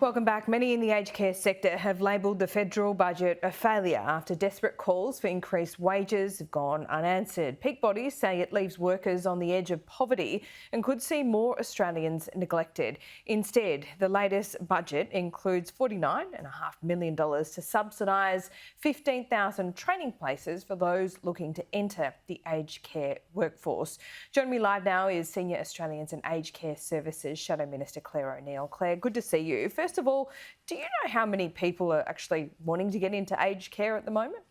Welcome back. Many in the aged care sector have labelled the federal budget a failure after desperate calls for increased wages have gone unanswered. Peak bodies say it leaves workers on the edge of poverty and could see more Australians neglected. Instead, the latest budget includes $49.5 million to subsidise 15,000 training places for those looking to enter the aged care workforce. Joining me live now is Senior Australians and Aged Care Services Shadow Minister Clare O'Neil. Clare, good to see you. First of all, do you know how many people are actually wanting to get into aged care at the moment?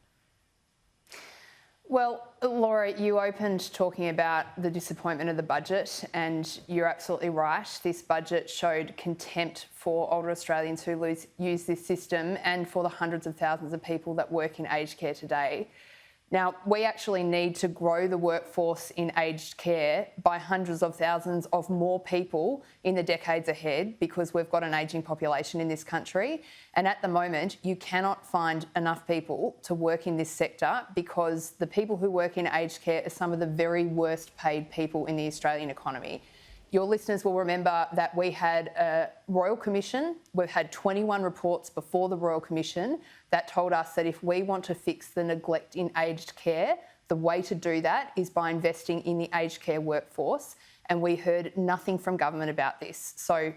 Well, Laura, you opened talking about the disappointment of the budget, and you're absolutely right. This budget showed contempt for older Australians who use this system and for the hundreds of thousands of people that work in aged care today. Now, we actually need to grow the workforce in aged care by hundreds of thousands of more people in the decades ahead because we've got an ageing population in this country. And at the moment, you cannot find enough people to work in this sector because the people who work in aged care are some of the very worst paid people in the Australian economy. Your listeners will remember that we had a Royal Commission. We've had 21 reports before the Royal Commission that told us that if we want to fix the neglect in aged care, the way to do that is by investing in the aged care workforce. And we heard nothing from government about this. So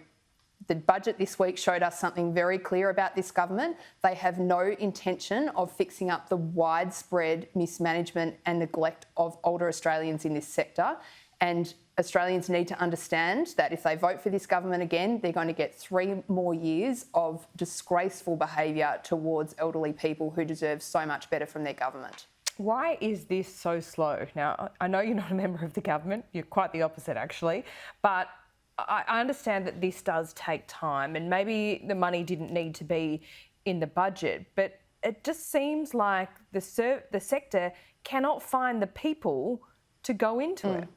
the budget this week showed us something very clear about this government. They have no intention of fixing up the widespread mismanagement and neglect of older Australians in this sector. And Australians need to understand that if they vote for this government again, they're going to get 3 more years of disgraceful behaviour towards elderly people who deserve so much better from their government. Why is this so slow? Now, I know you're not a member of the government. You're quite the opposite, actually. But I understand that this does take time and maybe the money didn't need to be in the budget. But it just seems like the sector cannot find the people to go into it.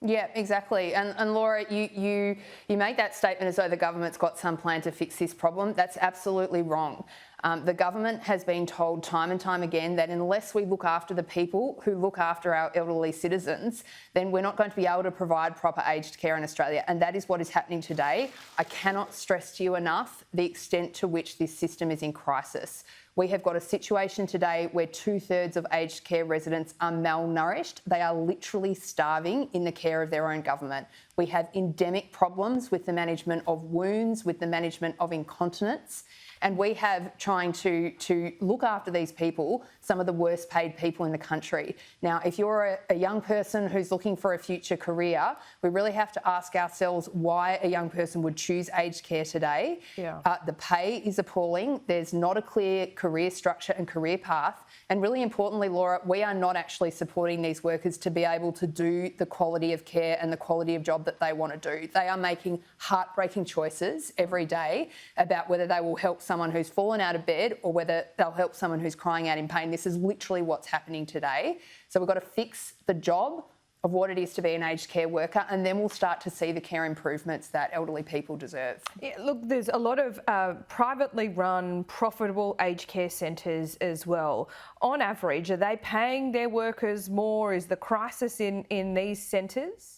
Yeah, exactly. And Laura, you make that statement as though the government's got some plan to fix this problem. That's absolutely wrong. The government has been told time and time again that unless we look after the people who look after our elderly citizens, then we're not going to be able to provide proper aged care in Australia. And that is what is happening today. I cannot stress to you enough the extent to which this system is in crisis. We have got a situation today where 2/3 of aged care residents are malnourished. They are literally starving in the care of their own government. We have endemic problems with the management of wounds, with the management of incontinence. And we have trying to look after these people, some of the worst paid people in the country. Now, if you're a young person who's looking for a future career, we really have to ask ourselves why a young person would choose aged care today. Yeah. The pay is appalling. There's not a clear career structure and career path. And really importantly, Laura, we are not actually supporting these workers to be able to do the quality of care and the quality of job that they want to do. They are making heartbreaking choices every day about whether they will help someone who's fallen out of bed or whether they'll help someone who's crying out in pain. This is literally what's happening today. So we've got to fix the job of what it is to be an aged care worker, and then we'll start to see the care improvements that elderly people deserve. Yeah, look, there's a lot of privately run, profitable aged care centres as well. On average, are they paying their workers more? Is the crisis in these centres?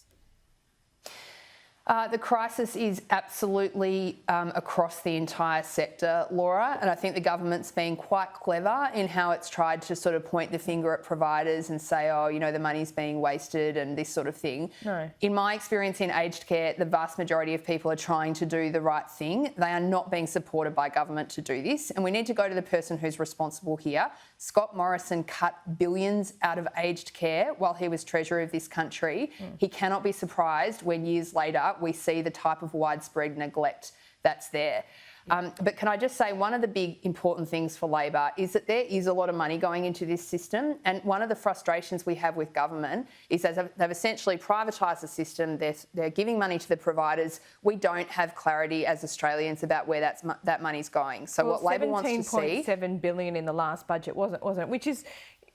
The crisis is absolutely across the entire sector, Laura, and I think the government's been quite clever in how it's tried to sort of point the finger at providers and say, oh, you know, the money's being wasted and this sort of thing. No. In my experience in aged care, the vast majority of people are trying to do the right thing. They are not being supported by government to do this, and we need to go to the person who's responsible here. Scott Morrison cut billions out of aged care while he was Treasurer of this country. He cannot be surprised when years later we see the type of widespread neglect that's there. But can I just say, one of the big important things for Labor is that there is a lot of money going into this system, and one of the frustrations we have with government is that they've essentially privatised the system. They're giving money to the providers. We don't have clarity as Australians about where that money's going. So what Labor wants to see... $17.7 billion in the last budget, wasn't it? Which is,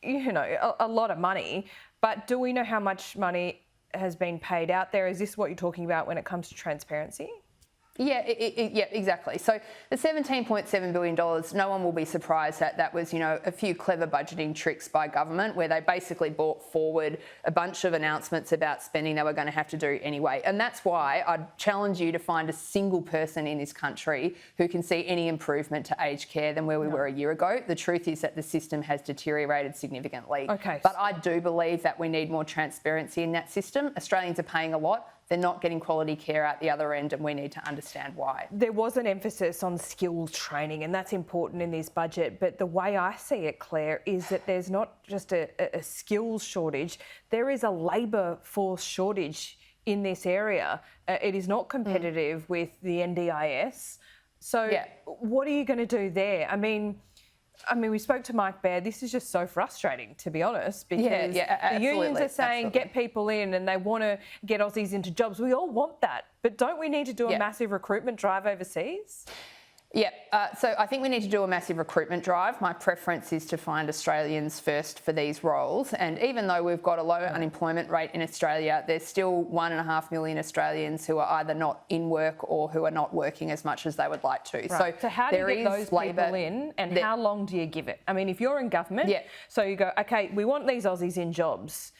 you know, a lot of money. But do we know how much money has been paid out there? Is this what you're talking about when it comes to transparency? Yeah, yeah, exactly. So the $17.7 billion, no one will be surprised that was, a few clever budgeting tricks by government where they basically brought forward a bunch of announcements about spending they were going to have to do anyway. And that's why I'd challenge you to find a single person in this country who can see any improvement to aged care than where we were a year ago. The truth is that the system has deteriorated significantly. Okay. But I do believe that we need more transparency in that system. Australians are paying a lot. They're not getting quality care out the other end, and we need to understand why. There was an emphasis on skills training, and that's important in this budget. But the way I see it, Clare, is that there's not just a skills shortage, there is a labour force shortage in this area. It is not competitive with the NDIS. So what are you going to do there? I mean, we spoke to Mike Baird. This is just so frustrating, to be honest, because the unions are saying get people in and they want to get Aussies into jobs. We all want that, but don't we need to do a massive recruitment drive overseas? Yeah, so I think we need to do a massive recruitment drive. My preference is to find Australians first for these roles. And even though we've got a low unemployment rate in Australia, there's still 1.5 million Australians who are either not in work or who are not working as much as they would like to. Right. So how do you get those people in, and how long do you give it? I mean, if you're in government, so you go, okay, we want these Aussies in jobs.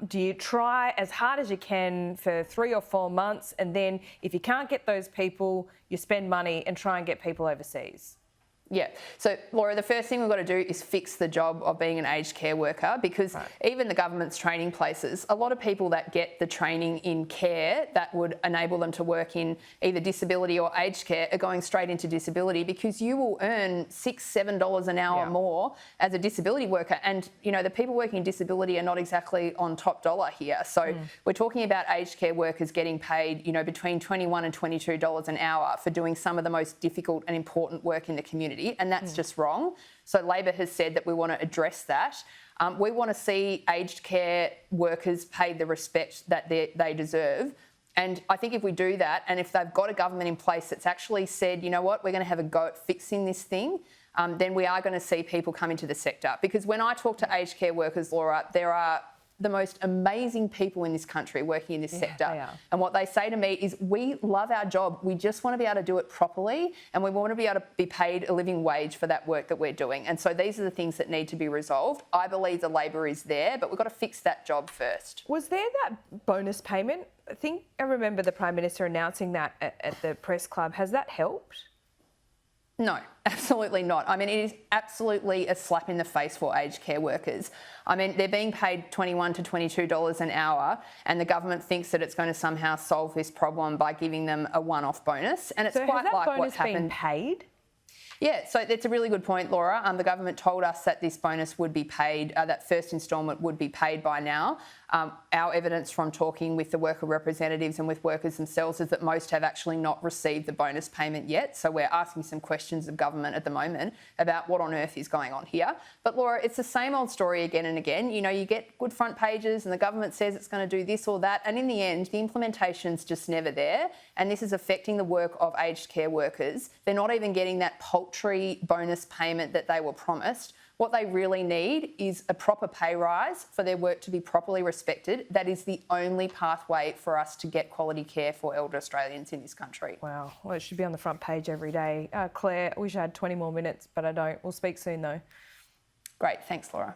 Do you try as hard as you can for 3 or 4 months, and then if you can't get those people, you spend money and try and get people overseas? Yeah. So, Laura, the first thing we've got to do is fix the job of being an aged care worker, because even the government's training places, a lot of people that get the training in care that would enable them to work in either disability or aged care are going straight into disability, because you will earn $6, $7 an hour more as a disability worker. And, the people working in disability are not exactly on top dollar here. So we're talking about aged care workers getting paid, between $21 and $22 an hour for doing some of the most difficult and important work in the community. And that's just wrong. So Labor has said that we want to address that. We want to see aged care workers paid the respect that they deserve. And I think if we do that, and if they've got a government in place that's actually said, you know what, we're going to have a go at fixing this thing, then we are going to see people come into the sector. Because when I talk to aged care workers, Laura, there are the most amazing people in this country working in this sector. And what they say to me is, we love our job. We just want to be able to do it properly, and we want to be able to be paid a living wage for that work that we're doing. And so these are the things that need to be resolved. I believe the Labor is there, but we've got to fix that job first. Was there that bonus payment? I remember the Prime Minister announcing that at the press club. Has that helped? No, absolutely not. I mean, it is absolutely a slap in the face for aged care workers. I mean, they're being paid $21 to $22 an hour, and the government thinks that it's going to somehow solve this problem by giving them a one-off bonus. And it's quite like what's happened. So has that bonus been paid? Yeah, so that's a really good point, Laura. The government told us that this bonus would be paid, that first instalment would be paid by now. Our evidence from talking with the worker representatives and with workers themselves is that most have actually not received the bonus payment yet. So we're asking some questions of government at the moment about what on earth is going on here. But Laura, it's the same old story again and again. You get good front pages and the government says it's going to do this or that. And in the end, the implementation's just never there. And this is affecting the work of aged care workers. They're not even getting that paltry bonus payment that they were promised. What they really need is a proper pay rise for their work to be properly respected. That is the only pathway for us to get quality care for elder Australians in this country. Wow. Well, it should be on the front page every day. Clare, I wish I had 20 more minutes, but I don't. We'll speak soon though. Great. Thanks, Laura.